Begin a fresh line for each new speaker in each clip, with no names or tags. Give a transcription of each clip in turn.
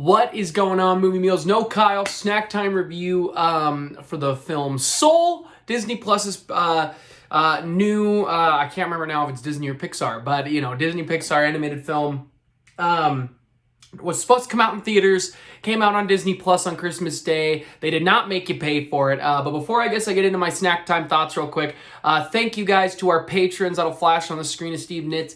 What is going on, Movie Meals? No Kyle, snack time review for the film Soul, Disney Plus's new, I can't remember now if it's Disney or Pixar, but Disney Pixar animated film. Was supposed to come out in theaters, came out on Disney Plus on Christmas Day. They did not make you pay for it. But before I get into my snack time thoughts real quick, thank you guys to our patrons. That'll flash on the screen of Steve Nitz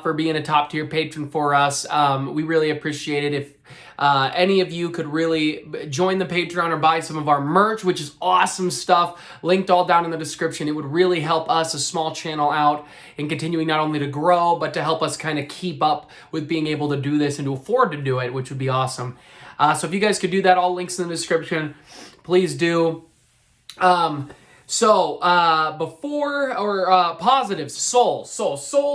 for being a top tier patron for us. We really appreciate it. If any of you could really join the Patreon or buy some of our merch, which is awesome stuff, linked all down in the description. It would really help us, a small channel, out in continuing not only to grow, but to help us kind of keep up with being able to do this and to afford to do it, which would be awesome. So if you guys could do that, all links in the description, please do. Positives, Soul,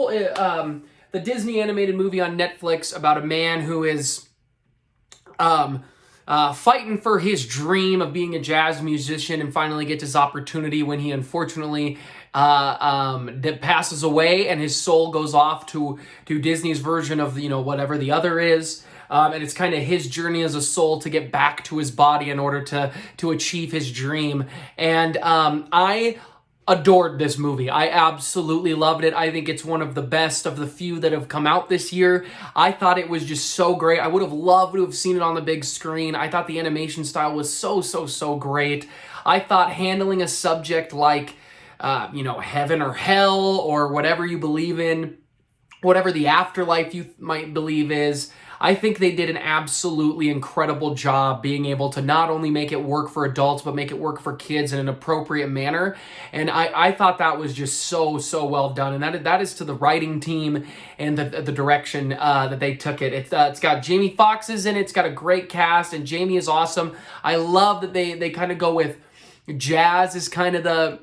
the Disney animated movie on Netflix about a man who is fighting for his dream of being a jazz musician and finally gets his opportunity when he unfortunately passes away and his soul goes off to Disney's version of whatever the other is. And it's kind of his journey as a soul to get back to his body in order to achieve his dream. And I adored this movie. I absolutely loved it. I think it's one of the best of the few that have come out this year. I thought it was just so great. I would have loved to have seen it on the big screen. I thought the animation style was so great. I thought handling a subject like, heaven or hell or whatever you believe in, whatever the afterlife you might believe is, I think they did an absolutely incredible job being able to not only make it work for adults, but make it work for kids in an appropriate manner. And I thought that was just so well done. And that is to the writing team and the direction that they took it. It's got Jamie Foxx in it. It's got a great cast, and Jamie is awesome. I love that they kind of go with jazz as kind of the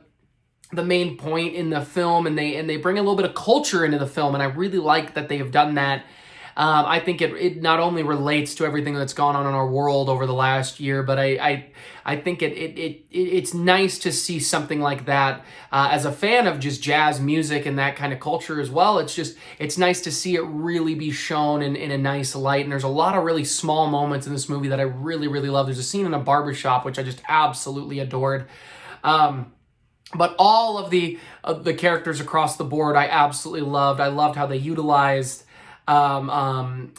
main point in the film, and they bring a little bit of culture into the film, and I really like that they have done that. I think it not only relates to everything that's gone on in our world over the last year, but I think it's nice to see something like that. As a fan of just jazz music and that kind of culture as well, it's nice to see it really be shown in a nice light. And there's a lot of really small moments in this movie that I really love. There's a scene in a barbershop which I just absolutely adored. But all of the characters across the board I absolutely loved. I loved how they utilized kind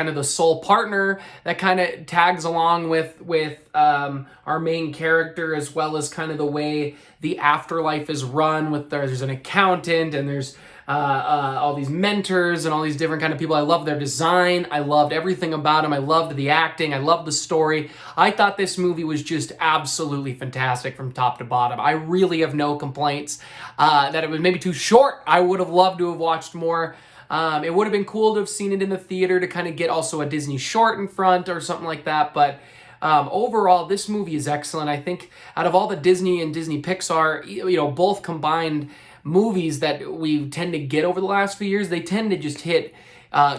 of the soul partner that kind of tags along with our main character, as well as kind of the way the afterlife is run. There's an accountant, and there's all these mentors and all these different kind of people. I love their design. I loved everything about them. I loved the acting. I loved the story. I thought this movie was just absolutely fantastic from top to bottom. I really have no complaints. That it was maybe too short. I would have loved to have watched more. It would have been cool to have seen it in the theater to kind of get also a Disney short in front or something like that. But overall, this movie is excellent. I think out of all the Disney and Disney Pixar, both combined movies that we tend to get over the last few years, they tend to just hit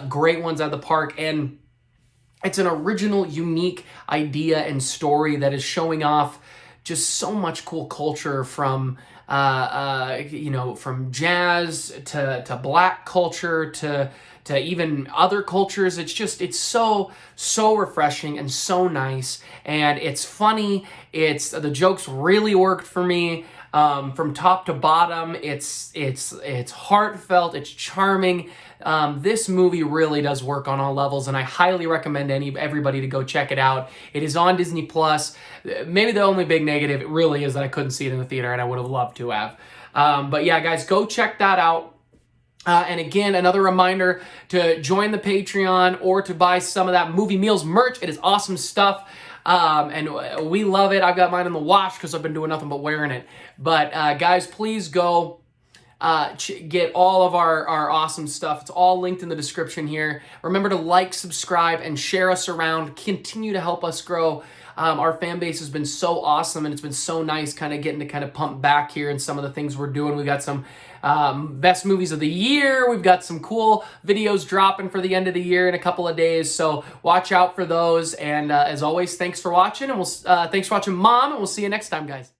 great ones out of the park. And it's an original, unique idea and story that is showing off just so much cool culture from jazz to black culture to even other cultures. It's so refreshing and so nice, and it's funny. The jokes really worked for me from top to bottom. It's heartfelt. It's charming. This movie really does work on all levels, and I highly recommend everybody to go check it out. It is on Disney Plus. Maybe the only big negative really is that I couldn't see it in the theater, and I would have loved to have. But yeah, guys, go check that out. And again, another reminder to join the Patreon or to buy some of that Movie Meals merch. It is awesome stuff. And we love it. I've got mine in the wash because I've been doing nothing but wearing it. But guys, please go get all of our awesome stuff. It's all linked in the description here. Remember to like, subscribe, and share us around. Continue to help us grow. Our fan base has been so awesome, and it's been so nice kind of getting to kind of pump back here in some of the things we're doing. We got some best movies of the year. We've got some cool videos dropping for the end of the year in a couple of days, so watch out for those. And as always, thanks for watching, and thanks for watching, Mom, and we'll see you next time, guys.